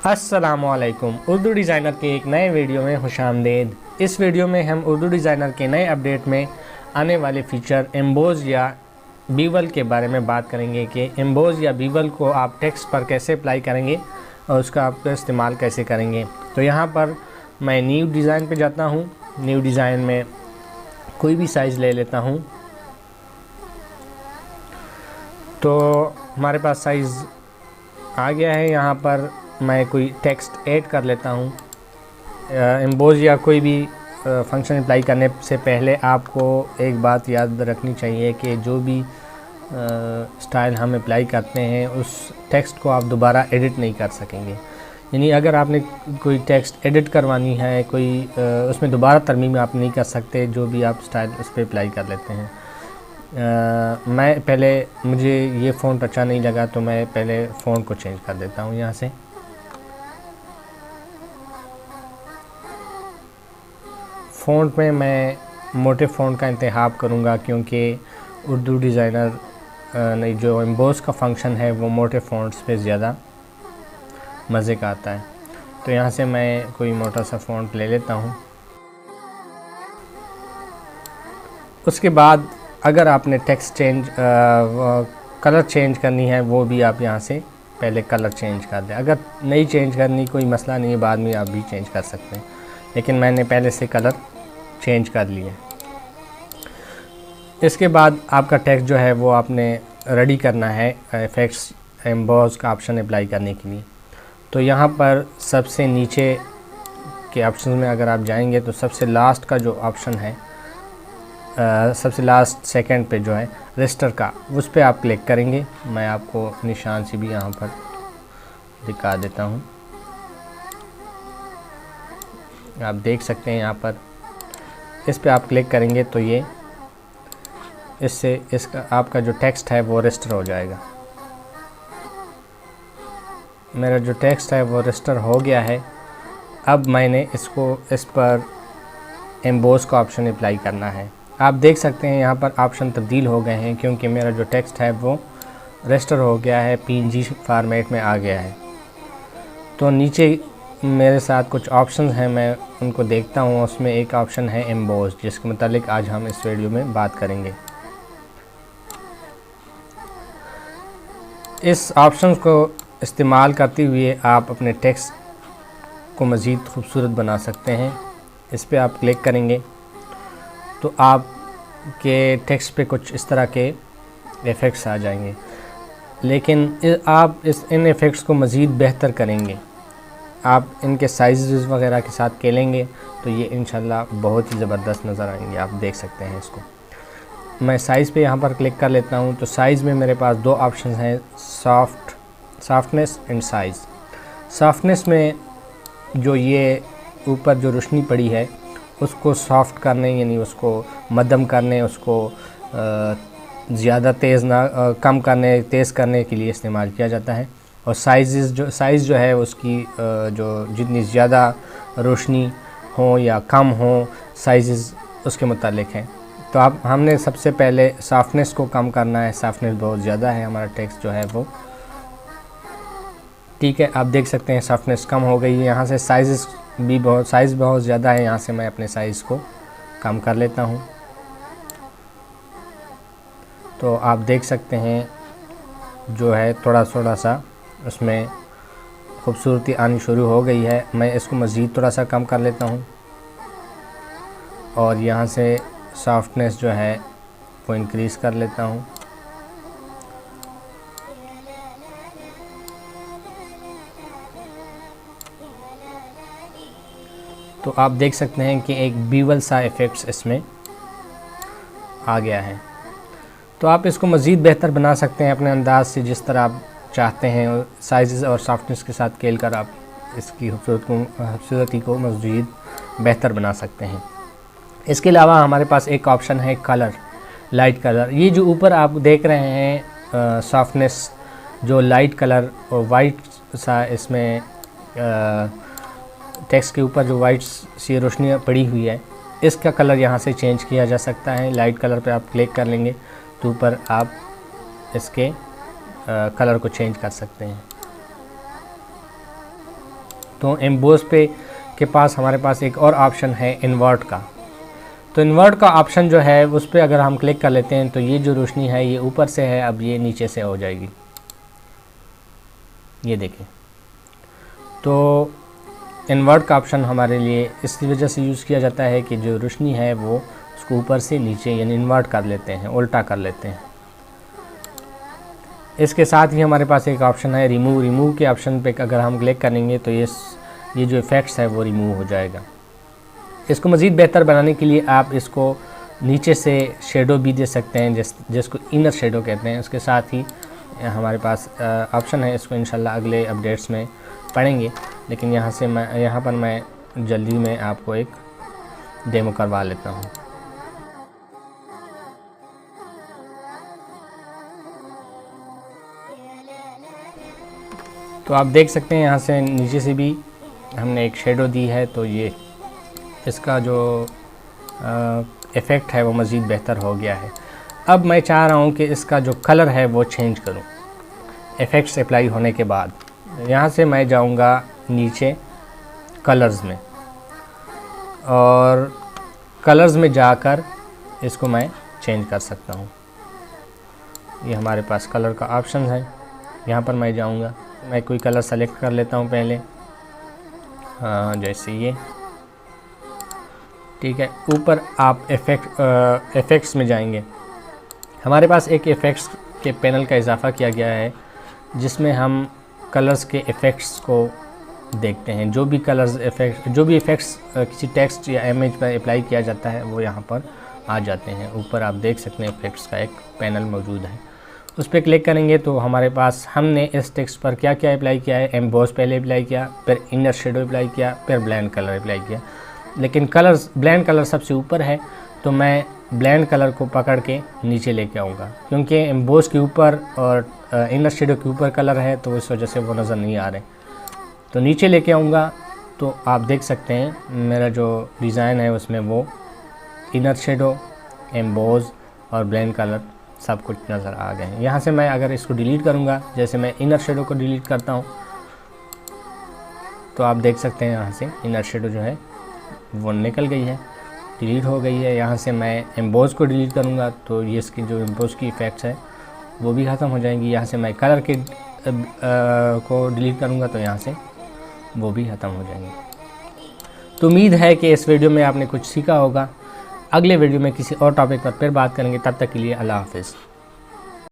अस्सलामुअलैकुम। उर्दू डिज़ाइनर के एक नए वीडियो में खुशामदीद। इस वीडियो में हम उर्दू डिज़ाइनर के नए अपडेट में आने वाले फ़ीचर एम्बोज या बीवल के बारे में बात करेंगे कि एम्बोज या बीवल को आप टेक्स्ट पर कैसे अप्लाई करेंगे और उसका आप इस्तेमाल कैसे करेंगे। तो यहाँ पर मैं न्यू डिज़ाइन पे जाता हूँ। न्यू डिज़ाइन में कोई भी साइज़ ले लेता हूँ। तो हमारे पास साइज़ आ गया है। यहाँ पर मैं कोई टेक्स्ट ऐड कर लेता हूँ। एम्बोज या कोई भी फंक्शन अप्लाई करने से पहले आपको एक बात याद रखनी चाहिए कि जो भी स्टाइल हम अप्लाई करते हैं उस टेक्स्ट को आप दोबारा एडिट नहीं कर सकेंगे। यानी अगर आपने कोई टेक्स्ट एडिट करवानी है कोई उसमें दोबारा तरमीम आप नहीं कर सकते। जो भी आप स्टाइल उस पर अप्लाई कर लेते हैं। मैं पहले मुझे ये फ़ॉन्ट अच्छा नहीं लगा तो मैं पहले फ़ॉन्ट को चेंज कर देता हूँ। यहाँ से फ़ॉन्ट में मैं मोटे फ़ॉन्ट का इंतखाब करूँगा क्योंकि उर्दू डिज़ाइनर नहीं जो एम्बोस का फंक्शन है वो मोटे फ़ॉन्ट्स पे ज़्यादा मज़े का आता है। तो यहाँ से मैं कोई मोटा सा फ़ॉन्ट ले लेता हूँ। उसके बाद अगर आपने टेक्स्ट चेंज कलर चेंज करनी है वो भी आप यहाँ से पहले कलर चेंज कर दें। अगर नहीं चेंज करनी कोई मसला नहीं है, बाद में आप भी चेंज कर सकते हैं, लेकिन मैंने पहले से कलर चेंज कर लिए। इसके बाद आपका टेक्स्ट जो है वो आपने रेडी करना है इफ़ेक्ट्स एम्बोस का ऑप्शन अप्लाई करने के लिए। तो यहाँ पर सबसे नीचे के ऑप्शन में अगर आप जाएंगे तो सबसे लास्ट का जो ऑप्शन है सबसे लास्ट सेकंड पे जो है रजिस्टर का, उस पर आप क्लिक करेंगे। मैं आपको निशान से भी यहाँ पर दिखा देता हूँ। आप देख सकते हैं यहाँ पर इस पे आप क्लिक करेंगे तो ये इससे इसका आपका जो टेक्स्ट है वो रजिस्टर हो जाएगा। मेरा जो टेक्स्ट है वो रजिस्टर हो गया है। अब मैंने इस पर एम्बोस का ऑप्शन अप्लाई करना है। आप देख सकते हैं यहाँ पर ऑप्शन तब्दील हो गए हैं क्योंकि मेरा जो टेक्स्ट है वो रजिस्टर हो गया है, PNG फॉर्मेट में आ गया है। तो नीचे मेरे साथ कुछ ऑप्शंस हैं, मैं उनको देखता हूँ। उसमें एक ऑप्शन है एम्बोस, जिसके मुतालिक आज हम इस वीडियो में बात करेंगे। इस ऑप्शन को इस्तेमाल करते हुए आप अपने टेक्स्ट को मज़ीद खूबसूरत बना सकते हैं। इस पर आप क्लिक करेंगे तो आपके टेक्स्ट पे कुछ इस तरह के इफ़ेक्ट्स आ जाएंगे, लेकिन आप इन इफ़ेक्ट्स को मज़ीद बेहतर करेंगे। आप इनके साइज़ वगैरह के साथ खेलेंगे तो ये इंशाल्लाह बहुत ही ज़बरदस्त नज़र आएंगे। आप देख सकते हैं इसको। मैं साइज़ पे यहाँ पर क्लिक कर लेता हूँ। तो साइज़ में मेरे पास दो ऑप्शन हैं, सॉफ्टनेस एंड साइज़। सॉफ्टनेस में जो ये ऊपर जो रोशनी पड़ी है उसको सॉफ्ट करने यानी उसको मध्यम करने, उसको ज़्यादा तेज़ ना कम करने तेज़ करने के लिए इस्तेमाल किया जाता है। और साइज़ जो है उसकी जो जितनी ज़्यादा रोशनी हो या कम हो साइज़ उसके मुतालिक हैं। तो हमने सबसे पहले सॉफ्टनेस को कम करना है। सॉफ्टनेस बहुत ज़्यादा है, हमारा टेक्स्ट जो है वो ठीक है। आप देख सकते हैं सॉफ्टनेस कम हो गई है। यहाँ से साइज़ बहुत ज़्यादा है, यहाँ से मैं अपने साइज़ को कम कर लेता हूँ। तो आप देख सकते हैं जो है थोड़ा सा उसमें खूबसूरती आनी शुरू हो गई है। मैं इसको मज़ीद थोड़ा सा कम कर लेता हूँ और यहाँ से सॉफ्टनेस जो है वो इंक्रीज़ कर लेता हूँ। तो आप देख सकते हैं कि एक बीवल सा इफ़ेक्ट्स इसमें आ गया है। तो आप इसको मज़ीद बेहतर बना सकते हैं अपने अंदाज से, जिस तरह आप चाहते हैं। साइज़ और सॉफ्टनेस के साथ खेल कर आप इसकी खूबसूरती को मज़ीद बेहतर बना सकते हैं। इसके अलावा हमारे पास एक ऑप्शन है कलर, लाइट कलर। ये जो ऊपर आप देख रहे हैं सॉफ्टनेस, जो लाइट कलर और वाइट सा इसमें टेक्स्ट के ऊपर जो वाइट सी रोशनी पड़ी हुई है, इसका कलर यहाँ से चेंज किया जा सकता है। लाइट कलर पे आप क्लिक कर लेंगे तो ऊपर आप इसके कलर को चेंज कर सकते हैं। तो एम्बोस पे के पास हमारे पास एक और ऑप्शन है इन्वर्ट का। तो इन्वर्ट का ऑप्शन जो है उस पर अगर हम क्लिक कर लेते हैं तो ये जो रोशनी है ये ऊपर से है, अब ये नीचे से हो जाएगी, ये देखें। तो इन्वर्ट का ऑप्शन हमारे लिए इस वजह से यूज़ किया जाता है कि जो रोशनी है वो उसको ऊपर से नीचे यानी इन्वर्ट कर लेते हैं, उल्टा कर लेते हैं। इसके साथ ही हमारे पास एक ऑप्शन है रिमूव के ऑप्शन पे अगर हम क्लिक करेंगे तो ये जो इफ़ेक्ट्स है वो रिमूव हो जाएगा। इसको मज़ीद बेहतर बनाने के लिए आप इसको नीचे से शेडो भी दे सकते हैं, जिसको इनर शेडो कहते हैं। उसके साथ ही हमारे पास ऑप्शन है, इसको इंशाल्लाह अगले अपडेट्स में पढ़ेंगे, लेकिन यहाँ पर मैं जल्दी में आपको एक डेमो करवा लेता हूँ। तो आप देख सकते हैं यहाँ से नीचे से भी हमने एक शेडो दी है, तो ये इसका जो इफ़ेक्ट है वो मज़ीद बेहतर हो गया है। अब मैं चाह रहा हूँ कि इसका जो कलर है वो चेंज करूँ इफ़ेक्ट्स अप्लाई होने के बाद। यहाँ से मैं जाऊँगा नीचे कलर्स में, और कलर्स में जाकर इसको मैं चेंज कर सकता हूँ। ये हमारे पास कलर का ऑप्शन है, यहाँ पर मैं जाऊँगा, मैं कोई कलर सेलेक्ट कर लेता हूँ पहले, जैसे ये, ठीक है। ऊपर आप इफ़ेक्ट्स में जाएंगे, हमारे पास एक इफ़ेक्ट्स के पैनल का इजाफ़ा किया गया है जिसमें हम कलर्स के इफ़ेक्ट्स को देखते हैं। जो भी इफ़ेक्ट्स किसी टेक्स्ट या इमेज पर अप्लाई किया जाता है वो यहाँ पर आ जाते हैं। ऊपर आप देख सकते हैं इफ़ेक्ट्स का एक पैनल मौजूद है, उस पर क्लिक करेंगे तो हमारे पास हमने इस टेक्स्ट पर क्या क्या अप्लाई किया है, एम्बोस पहले अप्लाई किया, फिर इनर शेडो अप्लाई किया, फिर ब्लेंड कलर अप्लाई किया। लेकिन ब्लेंड कलर सबसे ऊपर है, तो मैं ब्लेंड कलर को पकड़ के नीचे लेके आऊँगा, क्योंकि एम्बोस के ऊपर और इनर शेडो के ऊपर कलर है तो इस वजह से वो नज़र नहीं आ रहे। तो नीचे लेके आऊँगा तो आप देख सकते हैं मेरा जो डिज़ाइन है उसमें वो इनर शेडो, एम्बोस और ब्लेंड कलर सब कुछ नज़र आ गए हैं। यहाँ से मैं अगर इसको डिलीट करूँगा, जैसे मैं इनर शेडो को डिलीट करता हूँ, तो आप देख सकते हैं यहाँ से इनर शेडो जो है वो निकल गई है, डिलीट हो गई है। यहाँ से मैं एम्बोस को डिलीट करूँगा तो ये इसकी जो एम्बोस की इफ़ेक्ट्स है वो भी ख़त्म हो जाएंगी। यहाँ से मैं कलर के को डिलीट करूँगा तो यहाँ से वो भी ख़त्म हो जाएंगे। तो उम्मीद है कि इस वीडियो में आपने कुछ सीखा होगा। अगले वीडियो में किसी और टॉपिक पर फिर बात करेंगे, तब तक के लिए अल्लाह हाफ़िज़।